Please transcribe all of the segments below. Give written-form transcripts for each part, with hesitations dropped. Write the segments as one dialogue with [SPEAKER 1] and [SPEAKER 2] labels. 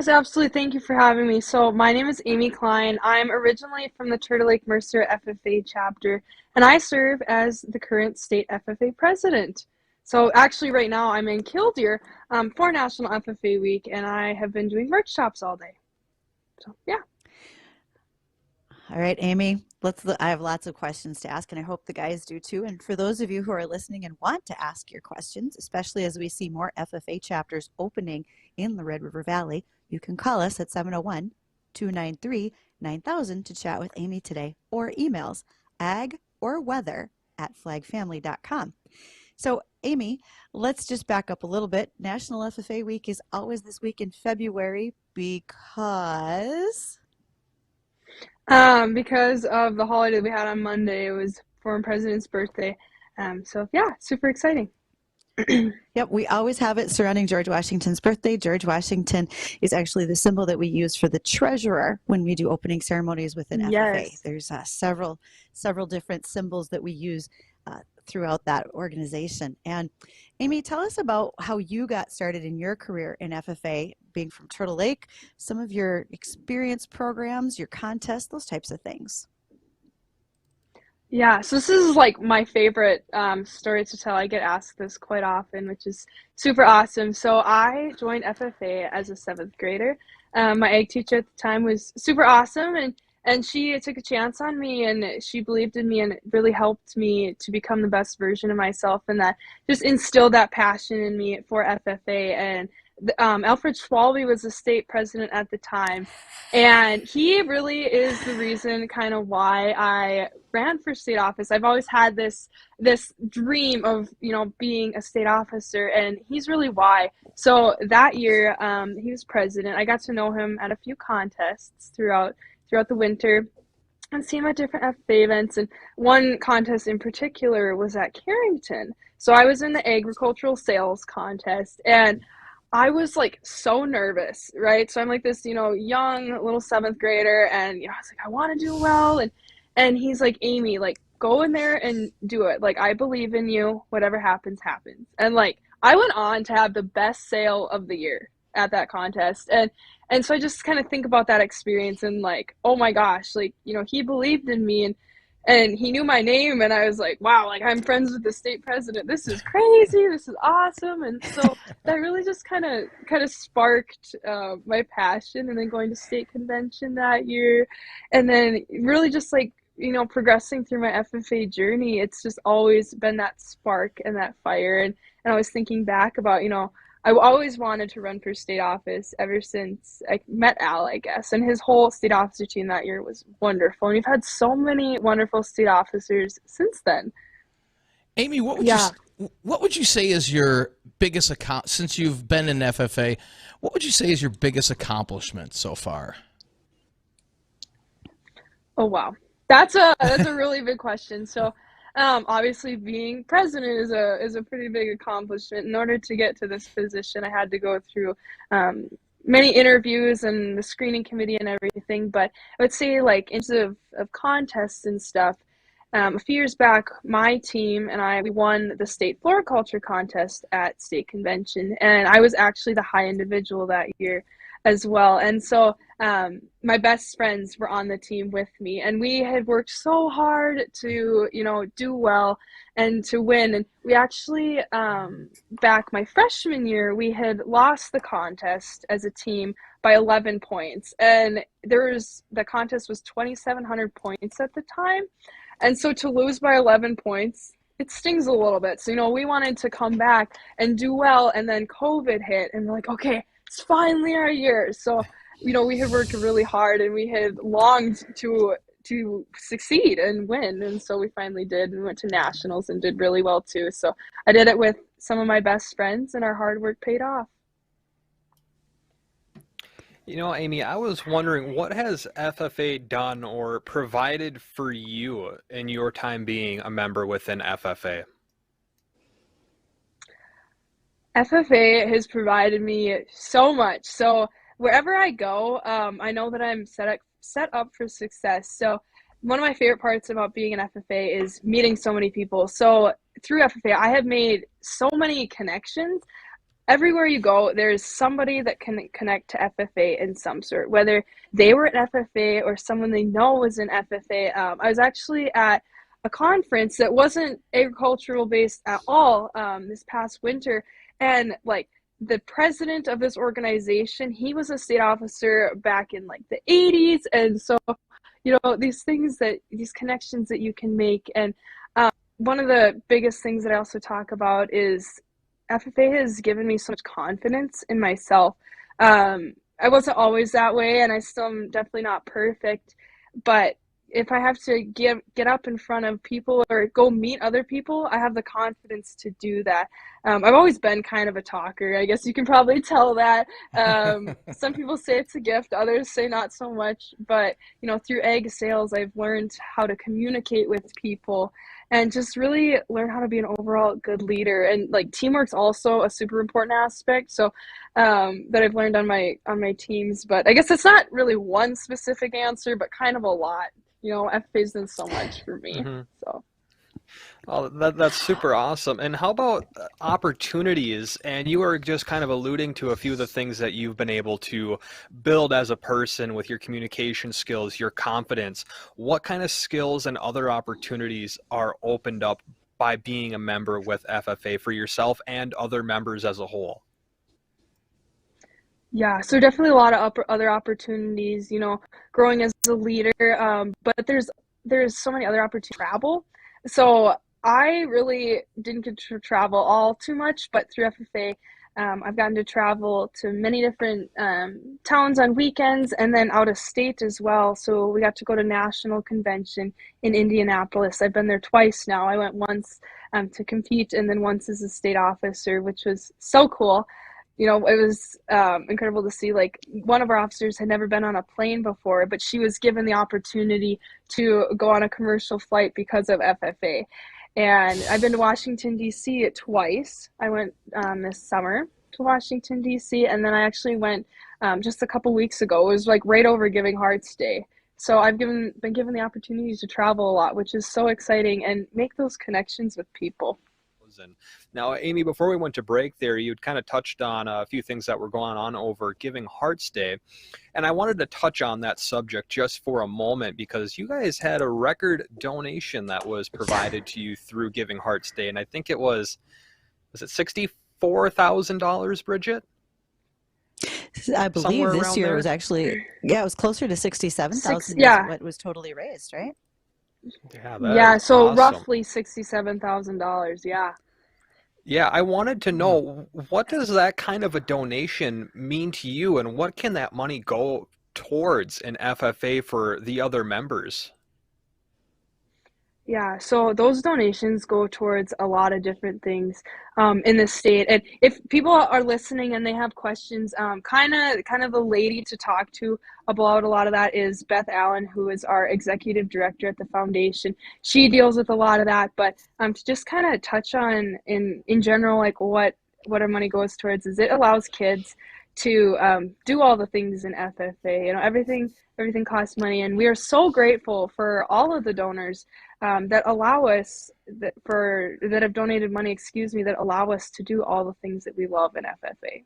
[SPEAKER 1] Yes, absolutely. Thank you for having me. So, my name is Amy Klain. I'm originally from the Turtle Lake Mercer FFA chapter, and I serve as the current state FFA president. So, actually, right now I'm in Killdeer for National FFA Week, and I have been doing workshops all day. So, yeah.
[SPEAKER 2] All right, Amy, I have lots of questions to ask, and I hope the guys do too. And for those of you who are listening and want to ask your questions, especially as we see more FFA chapters opening in the Red River Valley, you can call us at 701 293 9000 to chat with Amy today, or emails ag or weather at flagfamily.com. So, Amy, let's just back up a little bit. National FFA Week is always this week in February because
[SPEAKER 1] Because of the holiday we had on Monday, it was former president's birthday. So, yeah, super exciting.
[SPEAKER 2] Yep, we always have it surrounding George Washington's birthday. George Washington is actually the symbol that we use for the treasurer when we do opening ceremonies within FFA.
[SPEAKER 1] Yes.
[SPEAKER 2] There's several different symbols that we use throughout that organization. And Amy, tell us about how you got started in your career in FFA, being from Turtle Lake, some of your experience programs, your contests, those types of things.
[SPEAKER 1] Yeah, so this is like my favorite story to tell. I get asked this quite often, which is super awesome. So I joined FFA as a seventh grader. My ag teacher at the time was super awesome, and she took a chance on me, and she believed in me, and it really helped me to become the best version of myself, and that just instilled that passion in me for FFA. And Alfred Schwalbe was the state president at the time, and he really is the reason kind of why I ran for state office. I've always had this dream of, being a state officer, and he's really why. So that year, he was president. I got to know him at a few contests throughout the winter and see him at different FFA events. And one contest in particular was at Carrington. So I was in the agricultural sales contest, and I was like so nervous, right? So I'm like this, young little seventh grader, and I was like, I want to do well, and he's like, Amy, like go in there and do it. Like I believe in you. Whatever happens, happens. And like I went on to have the best sale of the year at that contest, and so I just kind of think about that experience and like, oh my gosh, like he believed in me, and he knew my name, and I was like, wow, like I'm friends with the state president. This is crazy. This is awesome. And so that really just kind of sparked my passion, and then going to state convention that year, and then really just like progressing through my FFA journey. It's just always been that spark and that fire, and I was thinking back about I always wanted to run for state office ever since I met Al, I guess. And his whole state officer team that year was wonderful. And we've had so many wonderful state officers since then.
[SPEAKER 3] Amy,
[SPEAKER 1] Yeah.
[SPEAKER 3] what would you say is your biggest since you've been in FFA? What would you say is your biggest accomplishment so far?
[SPEAKER 1] Oh, wow. That's a really big question. So obviously being president is a pretty big accomplishment. In order to get to this position, I had to go through many interviews and the screening committee and everything. But I would say, like, in terms of contests and stuff, a few years back, my team and we won the state floriculture contest at state convention, and I was actually the high individual that year as well. And so my best friends were on the team with me, and we had worked so hard to do well and to win. And we actually back my freshman year, we had lost the contest as a team by 11 points, and the contest was 2,700 points at the time. And so to lose by 11 points, it stings a little bit. So, we wanted to come back and do well, and then COVID hit, and we're like, okay, it's finally our year. So, we had worked really hard, and we had longed to succeed and win. And so we finally did, and went to nationals and did really well too. So I did it with some of my best friends, and our hard work paid off.
[SPEAKER 4] Amy, I was wondering, what has FFA done or provided for you in your time being a member within FFA?
[SPEAKER 1] FFA has provided me so much. So wherever I go, I know that I'm set up for success. So one of my favorite parts about being an FFA is meeting so many people. So through FFA, I have made so many connections. everywhere you go, there's somebody that can connect to FFA in some sort, whether they were at FFA or someone they know was in FFA. I was actually at a conference that wasn't agricultural based at all this past winter, and like the president of this organization, he was a state officer back in like the 80s. And so, you know, these connections that you can make. And one of the biggest things that I also talk about is FFA has given me so much confidence in myself. I wasn't always that way, and I still am definitely not perfect, but if I have to get up in front of people or go meet other people, I have the confidence to do that. I've always been kind of a talker. I guess you can probably tell that. Some people say it's a gift, others say not so much. But, you know, through ag sales, I've learned how to communicate with people and just really learn how to be an overall good leader. And like teamwork's also a super important aspect. So that I've learned on my teams. But I guess it's not really one specific answer, but kind of a lot. You know, FFA's done so much for me. So.
[SPEAKER 4] Oh, that's super awesome. And how about opportunities? And you were just kind of alluding to a few of the things that you've been able to build as a person with your communication skills, your confidence. What kind of skills and other opportunities are opened up by being a member with FFA for yourself and other members as a whole?
[SPEAKER 1] Yeah, so definitely a lot of other opportunities, you know, growing as a leader, but there's so many other opportunities to travel. So I really didn't get to travel all too much, but through FFA, I've gotten to travel to many different towns on weekends and then out of state as well. So we got to go to National Convention in Indianapolis. I've been there twice now. I went once to compete and then once as a state officer, which was so cool. You know, it was incredible to see, like, one of our officers had never been on a plane before, but she was given the opportunity to go on a commercial flight because of FFA. And I've been to Washington, D.C. twice. I went this summer to Washington, D.C., and then I actually went just a couple weeks ago. It was like right over Giving Hearts Day. So I've been given the opportunity to travel a lot, which is so exciting, and make those connections with people.
[SPEAKER 4] Now, Amy, before we went to break there, you'd kind of touched on a few things that were going on over Giving Hearts Day. And I wanted to touch on that subject just for a moment because you guys had a record donation that was provided to you through Giving Hearts Day. And I think it was it $64,000, Bridgette?
[SPEAKER 2] I believe
[SPEAKER 4] Somewhere
[SPEAKER 2] this
[SPEAKER 4] around
[SPEAKER 2] year
[SPEAKER 4] there?
[SPEAKER 2] was actually, it was closer to 67,000
[SPEAKER 1] yeah.
[SPEAKER 2] is what was totally raised, right?
[SPEAKER 1] Yeah, so
[SPEAKER 4] awesome.
[SPEAKER 1] roughly $67,000, yeah.
[SPEAKER 4] Yeah, I wanted to know, what does that kind of a donation mean to you, and what can that money go towards in FFA for the other members?
[SPEAKER 1] Yeah, so those donations go towards a lot of different things in the state. And if people are listening and they have questions, kind of the lady to talk to about a lot of that is Beth Allen, who is our executive director at the foundation. She deals with a lot of that, but to just kind of touch on in general, like what our money goes towards is it allows kids to do all the things in FFA. You know, everything costs money, and we are so grateful for all of the donors that allow us that have donated money, that allow us to do all the things that we love in FFA.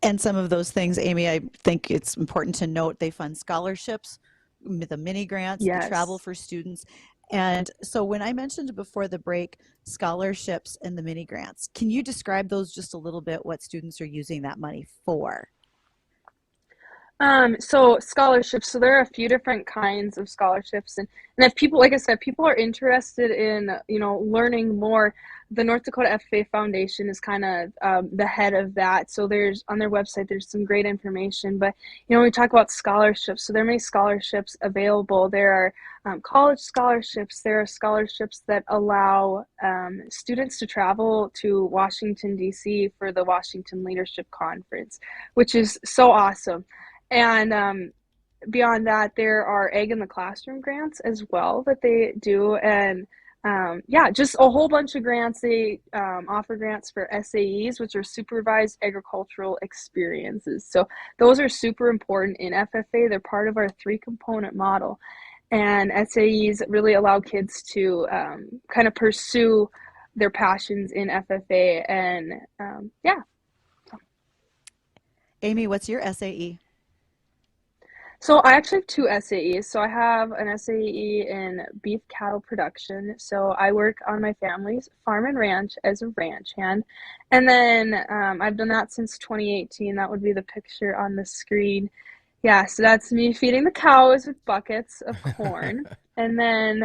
[SPEAKER 2] And some of those things, Amy, I think it's important to note, they fund scholarships, the mini grants,
[SPEAKER 1] Yes.
[SPEAKER 2] the travel for students. And so when I mentioned before the break, scholarships and the mini grants, can you describe those just a little bit, what students are using that money for?
[SPEAKER 1] So scholarships, so there are a few different kinds of scholarships, and if people, like I said, people are interested in, you know, learning more, the North Dakota FFA Foundation is kind of the head of that. So there's, on their website, there's some great information, but, you know, when we talk about scholarships, so there are many scholarships available. There are college scholarships, there are scholarships that allow students to travel to Washington, D.C. for the Washington Leadership Conference, which is so awesome. And beyond that, there are Ag in the Classroom grants as well that they do. And yeah, just a whole bunch of grants. They offer grants for SAEs, which are supervised agricultural experiences. So those are super important in FFA. They're part of our 3-component model. And SAEs really allow kids to kind of pursue their passions in FFA, and yeah.
[SPEAKER 2] Amy, what's your SAE?
[SPEAKER 1] So I actually have two SAEs. So I have an SAE in beef cattle production. So I work on my family's farm and ranch as a ranch hand. And then I've done that since 2018. That would be the picture on the screen. Yeah, so that's me feeding the cows with buckets of corn. And then,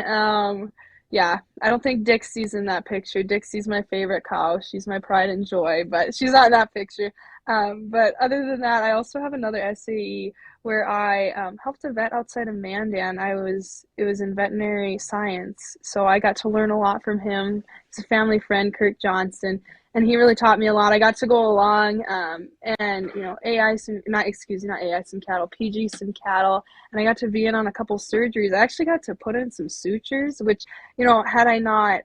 [SPEAKER 1] yeah, I don't think Dixie's in that picture. Dixie's my favorite cow. She's my pride and joy, but she's not in that picture. But other than that, I also have another SAE where I helped a vet outside of Mandan. It was in veterinary science, so I got to learn a lot from him. He's a family friend, Kirk Johnson, and he really taught me a lot. I got to go along and AI some not AI some cattle, PG some cattle, and I got to be in on a couple surgeries. I actually got to put in some sutures, which had I not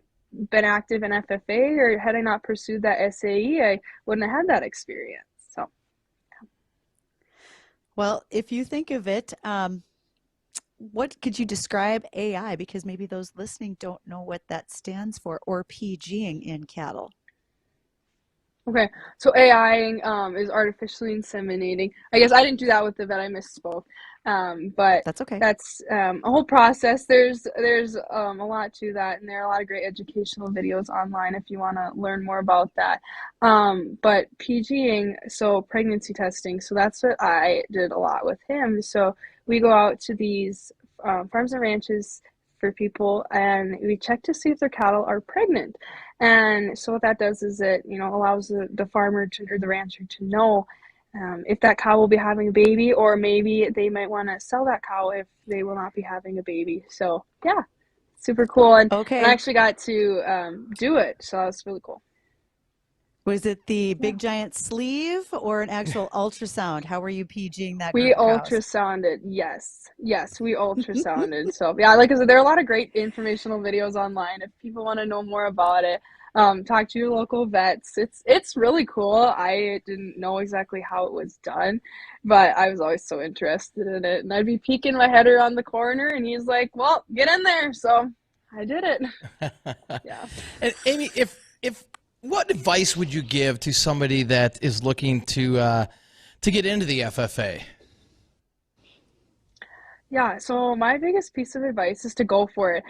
[SPEAKER 1] been active in FFA or had I not pursued that SAE, I wouldn't have had that experience. So.
[SPEAKER 2] Well, if you think of it, what could you describe AI? Because maybe those listening don't know what that stands for, or PGing in cattle.
[SPEAKER 1] Okay, so AI is artificially inseminating. I guess I didn't do that with the vet. I misspoke. But
[SPEAKER 2] that's okay.
[SPEAKER 1] That's a whole process. There's a lot to that, and there are a lot of great educational videos online if you want to learn more about that. But PGing, so pregnancy testing, so that's what I did a lot with him. So we go out to these farms and ranches for people, and we check to see if their cattle are pregnant. And so what that does is it, allows the farmer or the rancher to know if that cow will be having a baby, or maybe they might want to sell that cow if they will not be having a baby. So yeah, super cool. And
[SPEAKER 2] okay,
[SPEAKER 1] and I actually got to do it, so that was really cool.
[SPEAKER 2] Was it the big giant sleeve or an actual ultrasound? How were you PGing that?
[SPEAKER 1] We ultrasounded, yes, we ultrasounded. So yeah, like I said, there are a lot of great informational videos online if people want to know more about it. Talk to your local vets. It's really cool. I didn't know exactly how it was done, but I was always so interested in it. And I'd be peeking my head around the corner, and he's like, "Well, get in there." So I did it. Yeah.
[SPEAKER 3] And Amy, if what advice would you give to somebody that is looking to get into the FFA?
[SPEAKER 1] Yeah, so my biggest piece of advice is to go for it.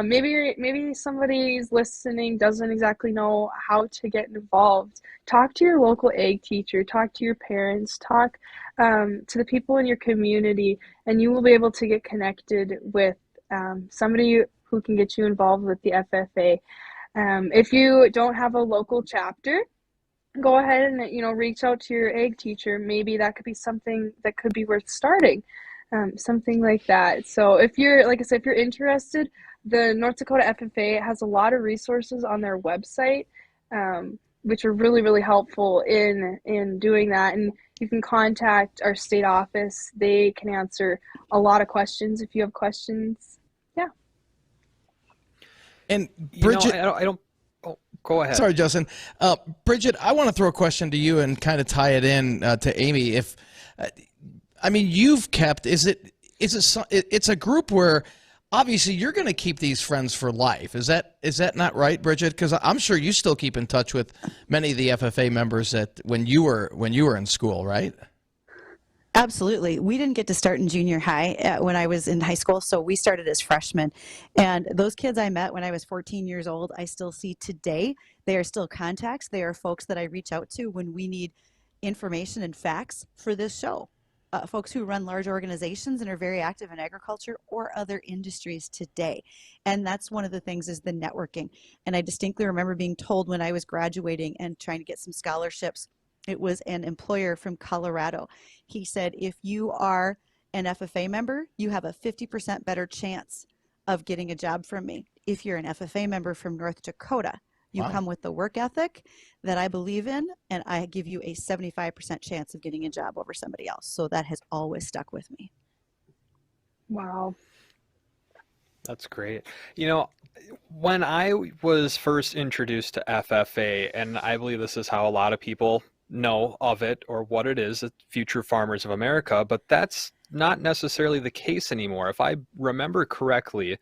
[SPEAKER 1] Maybe somebody's listening doesn't exactly know how to get involved. Talk to your local ag teacher, talk to your parents, talk to the people in your community, and you will be able to get connected with somebody who can get you involved with the FFA. If you don't have a local chapter, go ahead and reach out to your ag teacher. Maybe that could be something that could be worth starting. Something like that. So if you're, like I said, if you're interested, the North Dakota FFA has a lot of resources on their website, which are really, really helpful in doing that. And you can contact our state office. They can answer a lot of questions if you have questions. Yeah.
[SPEAKER 3] And Bridgette,
[SPEAKER 4] I don't. Oh, go ahead.
[SPEAKER 3] Sorry, Justin. Bridgette, I want to throw a question to you and kind of tie it in to Amy. If you've kept, it's a group where obviously you're going to keep these friends for life. Is that not right, Bridgette? Because I'm sure you still keep in touch with many of the FFA members that when you were in school, right?
[SPEAKER 2] Absolutely. We didn't get to start in junior high when I was in high school, so we started as freshmen. And those kids I met when I was 14 years old, I still see today. They are still contacts. They are folks that I reach out to when we need information and facts for this show. Folks who run large organizations and are very active in agriculture or other industries today. And that's one of the things is the networking. And I distinctly remember being told when I was graduating and trying to get some scholarships, it was an employer from Colorado. He said, if you are an FFA member, you have a 50% better chance of getting a job from me. If you're an FFA member from North Dakota, you
[SPEAKER 3] Wow.
[SPEAKER 2] come with the work ethic that I believe in, and I give you a 75% chance of getting a job over somebody else. So that has always stuck with me.
[SPEAKER 1] Wow.
[SPEAKER 4] That's great. When I was first introduced to FFA, and I believe this is how a lot of people know of it or what it is, it's Future Farmers of America, but that's not necessarily the case anymore. If I remember correctly,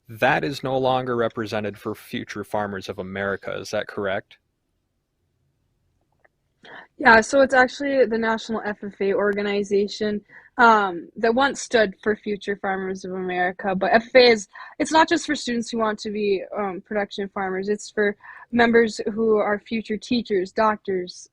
[SPEAKER 4] that is no longer represented for Future Farmers of America. Is that correct?
[SPEAKER 1] Yeah, so it's actually the National FFA organization that once stood for Future Farmers of America. But FFA it's not just for students who want to be production farmers, it's for members who are future teachers, doctors,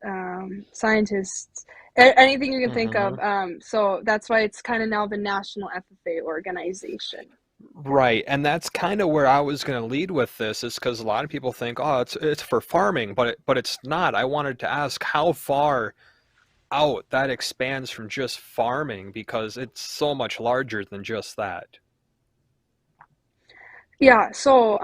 [SPEAKER 1] scientists, anything you can think of. So that's why it's kind of now the National FFA organization.
[SPEAKER 4] Right, and that's kind of where I was going to lead with this, is because a lot of people think, oh, it's for farming, but it's not. I wanted to ask how far out that expands from just farming, because it's so much larger than just that.
[SPEAKER 1] Yeah, so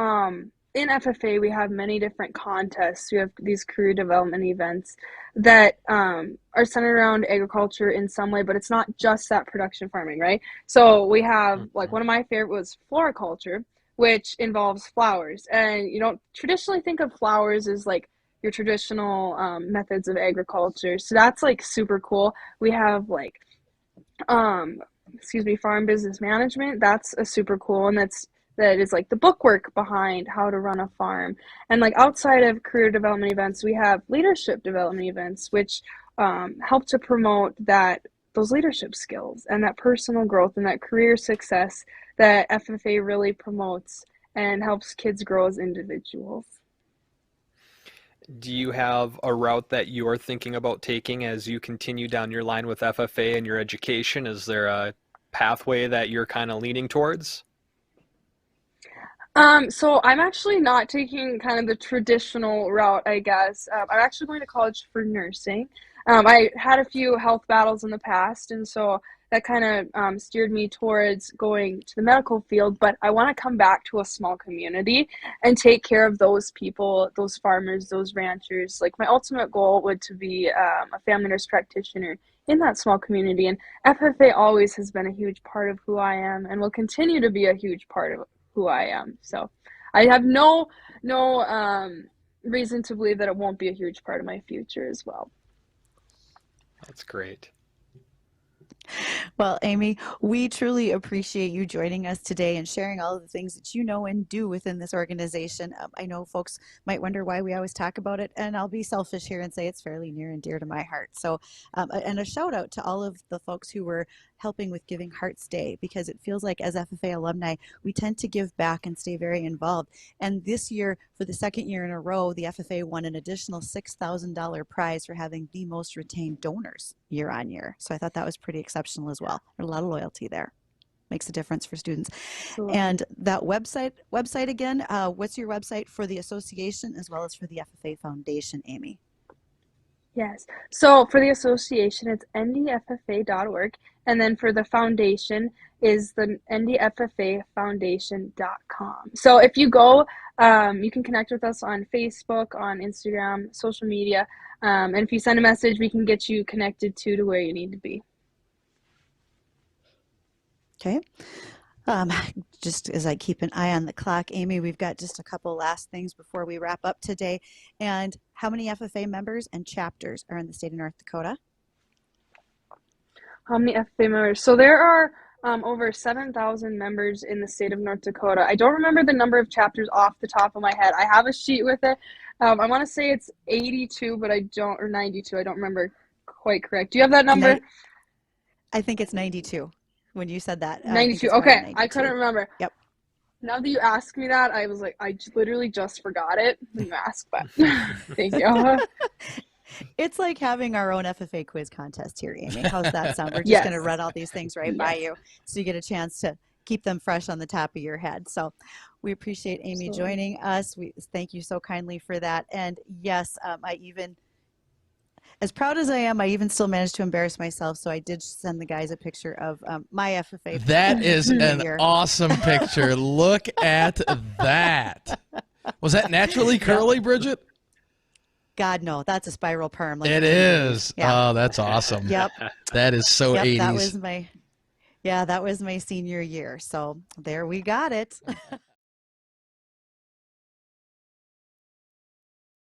[SPEAKER 1] in FFA, we have many different contests. We have these career development events that are centered around agriculture in some way, but it's not just that production farming, right? So we have, like, one of my favorite was floriculture, which involves flowers. And you don't traditionally think of flowers as like your traditional methods of agriculture. So that's like super cool. We have like, farm business management. That's a super cool, and that is like the bookwork behind how to run a farm. And like outside of career development events, we have leadership development events, which help to promote those leadership skills and that personal growth and that career success that FFA really promotes and helps kids grow as individuals.
[SPEAKER 4] Do you have a route that you are thinking about taking as you continue down your line with FFA and your education? Is there a pathway that you're kind of leaning towards?
[SPEAKER 1] So I'm actually not taking kind of the traditional route, I guess. I'm actually going to college for nursing. I had a few health battles in the past, and so that kind of steered me towards going to the medical field. But I want to come back to a small community and take care of those people, those farmers, those ranchers. Like, my ultimate goal would to be a family nurse practitioner in that small community. And FFA always has been a huge part of who I am and will continue to be a huge part of who I am. So I have no reason to believe that it won't be a huge part of my future as well.
[SPEAKER 4] That's great.
[SPEAKER 2] Well, Amy, we truly appreciate you joining us today and sharing all of the things that you know and do within this organization. I know folks might wonder why we always talk about it, and I'll be selfish here and say it's fairly near and dear to my heart. So, and a shout out to all of the folks who were helping with Giving Hearts Day, because it feels like as FFA alumni, we tend to give back and stay very involved. And this year, for the second year in a row, the FFA won an additional $6,000 prize for having the most retained donors year on year. So I thought that was pretty exceptional as well. There's a lot of loyalty there. Makes a difference for students. Absolutely. And that website again, what's your website for the association as well as for the FFA Foundation, Amy?
[SPEAKER 1] Yes. So for the association, it's ndffa.org. And then for the foundation is the ndffafoundation.com. So if you go, you can connect with us on Facebook, on Instagram, social media. And if you send a message, we can get you connected to where you need to be.
[SPEAKER 2] Okay. Just as I keep an eye on the clock, Amy, we've got just a couple last things before we wrap up today. And how many FFA members and chapters are in the state of North Dakota?
[SPEAKER 1] How many FFA members? So there are over 7,000 members in the state of North Dakota. I don't remember the number of chapters off the top of my head. I have a sheet with it. I want to say it's 82, but or 92. I don't remember quite correct. Do you have that number?
[SPEAKER 2] I think it's 92. When you said that.
[SPEAKER 1] 92. Okay. 92. I couldn't remember.
[SPEAKER 2] Yep.
[SPEAKER 1] Now that you asked me that, I was like, I literally just forgot it when you asked, but thank you.
[SPEAKER 2] It's like having our own FFA quiz contest here, Amy. How's that sound? We're just going to run all these things right by you so you get a chance to keep them fresh on the top of your head. So we appreciate Amy joining us. We thank you so kindly for that. And yes, as proud as I am, I even still managed to embarrass myself. So I did send the guys a picture of my FFA.
[SPEAKER 3] That is an awesome picture. Look at that. Was that naturally curly, Bridgette?
[SPEAKER 2] God, no. That's a spiral perm. Like
[SPEAKER 3] it is. Yeah. Oh, that's awesome.
[SPEAKER 2] Yep.
[SPEAKER 3] That is so 80s.
[SPEAKER 2] That was my senior year. So there we got it.